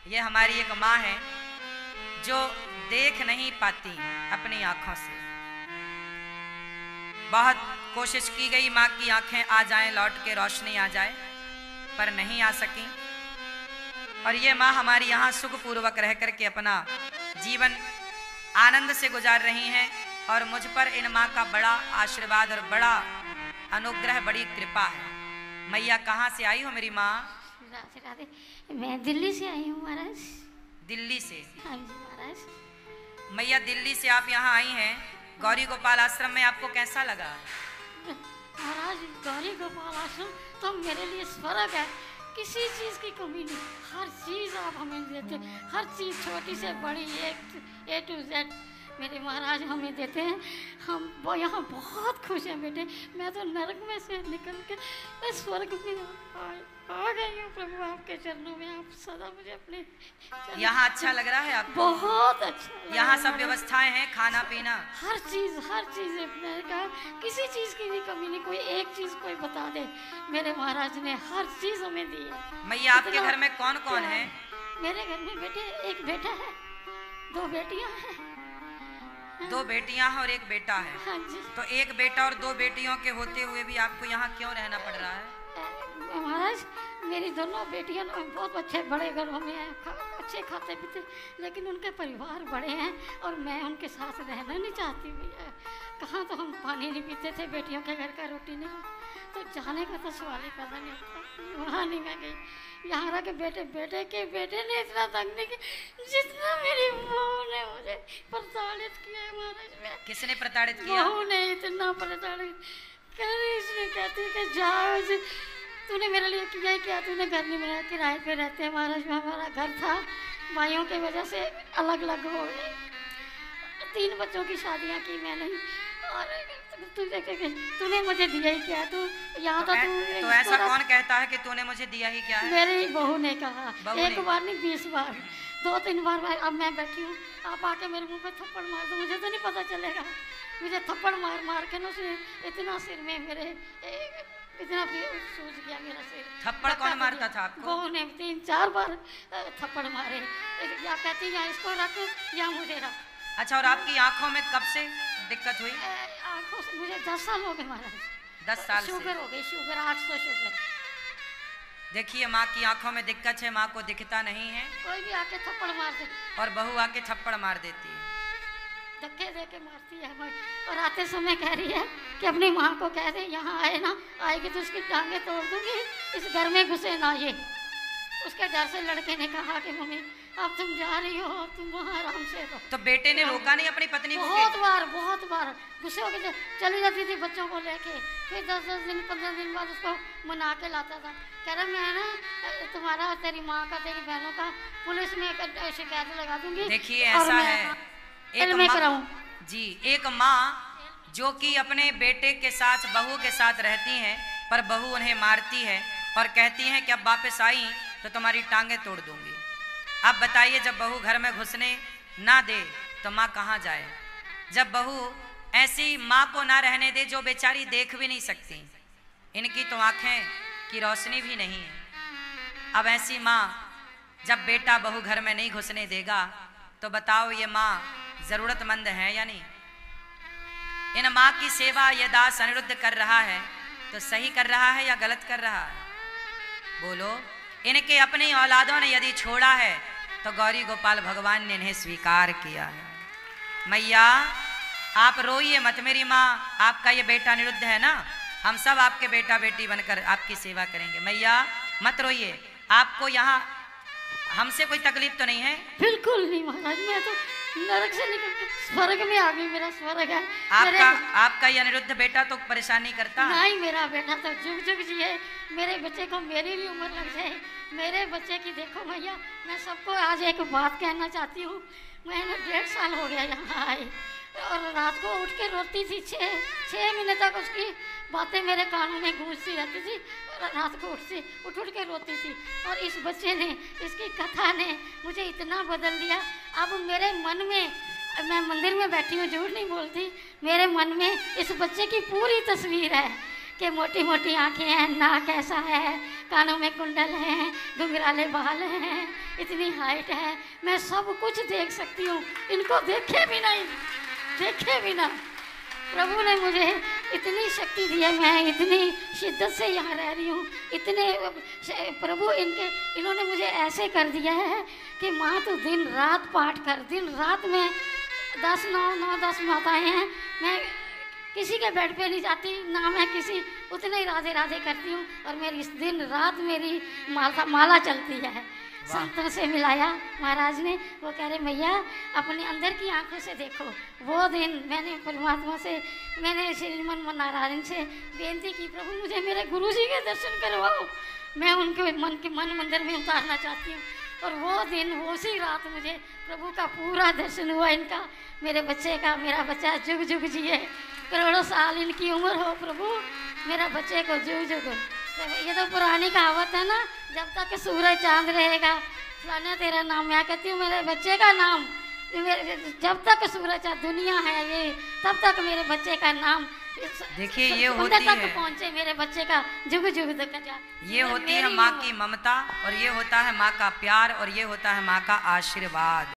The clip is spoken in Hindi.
ये हमारी एक माँ है जो देख नहीं पाती अपनी आंखों से। बहुत कोशिश की गई माँ की आंखें आ जाएं, लौट के रोशनी आ जाए, पर नहीं आ सकी। और ये माँ हमारी यहाँ सुखपूर्वक रह करके अपना जीवन आनंद से गुजार रही हैं। और मुझ पर इन माँ का बड़ा आशीर्वाद और बड़ा अनुग्रह, बड़ी कृपा है। मैया कहाँ से आई हो मेरी माँ? मैं दिल्ली से आई हूँ महाराज। दिल्ली से? हाँ जी महाराज। मैया दिल्ली से आप यहाँ आई हैं, गौरी गोपाल आश्रम में आपको कैसा लगा? महाराज गौरी गोपाल आश्रम तो मेरे लिए स्वर्ग है, किसी चीज़ की कमी नहीं, हर चीज़ आप हमें देते, हर चीज़ छोटी से बड़ी A to Z मेरे महाराज हमें देते हैं। हम वो यहाँ बहुत खुश हैं बेटे। मैं तो नरक में से निकल के मैं स्वर्ग में आ गई हूँ प्रभु आपके चरणों में। आप सदा मुझे अपने यहाँ अच्छा लग रहा है आपको? बहुत अच्छा। यहाँ सब व्यवस्थाएं हैं, खाना पीना हर चीज़ मैंने कहा किसी चीज़ की भी कमी नहीं। कोई एक चीज़ कोई बता दे, मेरे महाराज ने हर चीज़ हमें दी है। मैया आपके घर में कौन कौन है? मेरे घर में बेटे एक बेटा है, 2 बेटियां हैं। 2 बेटियां हैं और 1 बेटा है। हाँ जी। तो 1 बेटा और 2 बेटियों के होते हुए भी आपको यहाँ क्यों रहना पड़ रहा है? महाराज मेरी दोनों बेटियां बहुत अच्छे बड़े घरों में हैं, अच्छे खाते पीते, लेकिन उनके परिवार बड़े हैं और मैं उनके साथ रहना नहीं चाहती भैया। कहाँ तो हम पानी नहीं पीते थे, बेटियों के घर का रोटी नहीं, तो जाने का तो सवाल ही पैदा नहीं होता। वहाँ नहीं मैं गई। यहाँ रह के बेटे ने इतना तंग नहीं किया जितना मेरी बहू ने मुझे प्रताड़ित किया है महाराज। किसने प्रताड़ित किया? बहू ने इतना प्रताड़ित इसने कहती है कि जाओ, तूने मेरे लिए किया ही क्या, तूने घर नहीं बनाया, किराए पे रहते हैं महाराज। में हमारा घर था, भाइयों की वजह से अलग अलग हो गए, 3 बच्चों की शादियाँ की मैंने। और तूने मुझे दिया ही क्या, तू यहाँ था तो ऐसा कौन कहता है कि तूने मुझे दिया ही क्या है? मेरी बहू ने कहा, एक बार नहीं 20 बार, 2-3 बार। अब मैं बैठी हूँ, आप आके मेरे मुंह पे थप्पड़ मार दो, मुझे तो नहीं पता चलेगा। मुझे थप्पड़ मार मार के ना इतना सिर में मेरे इतना सूज गया मेरा सिर। थप्पड़ कौन मारता था आपको? बहू ने 3-4 बार थप्पड़ मारे। या कहती या इसको रख या मुझे रख। अच्छा, और आपकी आंखों में कब से दिक्कत हुई? आंखों से मुझे 10 साल हो गए महाराज। 10 साल से शुगर हो गई, शुगर 800 शुगर। देखिए माँ की आंखों में दिक्कत है, माँ को दिखता नहीं है। कोई भी आके थप्पड़ मार दे और बहू आके थप्पड़ मार देती है, धक्के दे के मारती है हमें। और आते समय कह रही है कि अपनी माँ को कह दे यहाँ आए ना, आएगी तो उसकी टांगे तोड़ दूंगी, इस घर में घुसे ना ये। उसके डर से लड़के ने कहा कि मम्मी अब तुम जा रही हो, तुम वहाँ आराम से रहो। तो बेटे ने रोका नहीं अपनी पत्नी को? बहुत बार गुस्से होकर चली जाती थी बच्चों को लेके। फिर 10-10 दिन 15 दिन बाद उसको मना के लाता था। कह रहा मैं ना तुम्हारा, तेरी माँ का, तेरी बहनों का पुलिस में शिकायत लगा दूंगी। देखिए ऐसा है, एक माँ जो कि अपने बेटे के साथ बहू के साथ रहती हैं, पर बहू उन्हें मारती है और कहती है कि अब वापस आई तो तुम्हारी टांगे तोड़ दूंगी। अब बताइए, जब बहू घर में घुसने ना दे तो माँ कहाँ जाए? जब बहू ऐसी माँ को ना रहने दे जो बेचारी देख भी नहीं सकती, इनकी तो आंखें की रोशनी भी नहीं है। अब ऐसी माँ जब बेटा बहू घर में नहीं घुसने देगा तो बताओ ये माँ जरूरतमंद है या नहीं? इन माँ की सेवा ये दास अनिरुद्ध कर रहा है तो सही कर रहा है या गलत कर रहा है? बोलो। इनके अपनी औलादों ने यदि छोड़ा है तो गौरी गोपाल भगवान ने इन्हें स्वीकार किया है। मैया आप रोइए मत, मेरी माँ आपका ये बेटा अनिरुद्ध है ना, हम सब आपके बेटा बेटी बनकर आपकी सेवा करेंगे। मैया मत रोइए, आपको यहाँ हमसे कोई तकलीफ तो नहीं है? बिल्कुल नहीं महाराज, मैं तो नरक से निकल के स्वर्ग में आ गई, मेरा स्वर्ग है। आपका ये अनिरुद्ध बेटा तो परेशानी करता नहीं? मेरा बेटा तो जुग जुग जिए, मेरे बच्चे को मेरी भी उम्र लग जाए, मेरे बच्चे की देखो भैया। मैं सबको आज एक बात कहना चाहती हूँ, मैंने 1.5 साल हो गया यहाँ आई और रात को उठ के रोती थी, 6 महीने तक उसकी बातें मेरे कानों में गूंजती रहती थी। रात को उठ के रोती थी। और इस बच्चे ने, इसकी कथा ने मुझे इतना बदल दिया। अब मेरे मन में, मैं मंदिर में बैठी हूँ, झूठ नहीं बोलती, मेरे मन में इस बच्चे की पूरी तस्वीर है कि मोटी मोटी आंखें हैं, नाक ऐसा है, कानों में कुंडल हैं, घुंघराले बाल हैं, इतनी हाइट है, मैं सब कुछ देख सकती हूँ, इनको देखे भी नहीं, देखे भी ना। प्रभु ने मुझे इतनी शक्ति दी है, मैं इतनी शिद्दत से यहाँ रह रही हूँ, इतने प्रभु इन्होंने मुझे ऐसे कर दिया है कि माँ तू दिन रात पाठ कर, दिन रात में 10 माताएं हैं, मैं किसी के बेड पे नहीं जाती ना, मैं किसी उतने ही राधे राधे करती हूँ, और मेरी इस दिन रात मेरी माला चलती है। संतों से मिलाया महाराज ने, वो कह रहे मैया अपने अंदर की आंखों से देखो। वो दिन मैंने परमात्मा से, मैंने श्रीमन नारायण से बेनती की, प्रभु मुझे मेरे गुरु जी के दर्शन करवाओ, मैं उनके मन मंदिर में उतारना चाहती हूँ। और वो दिन, उसी रात मुझे प्रभु का पूरा दर्शन हुआ, इनका, मेरे बच्चे का। मेरा बच्चा जुग जुग जिए, करोड़ों साल इनकी उम्र हो प्रभु, मेरा बच्चे को जुग जुग। ये तो पुरानी कहावत है ना, जब तक सूरज चांद रहेगा फलाना तेरा नाम। मैं कहती हूँ मेरे बच्चे का नाम, जब तक सूरज चांद दुनिया है ये, तब तक मेरे बच्चे का नाम, देखिए ये होती तक है, पहुँचे मेरे बच्चे का जुग जुग तक। ये होती है माँ की ममता, और ये होता है माँ का प्यार, और ये होता है माँ का आशीर्वाद।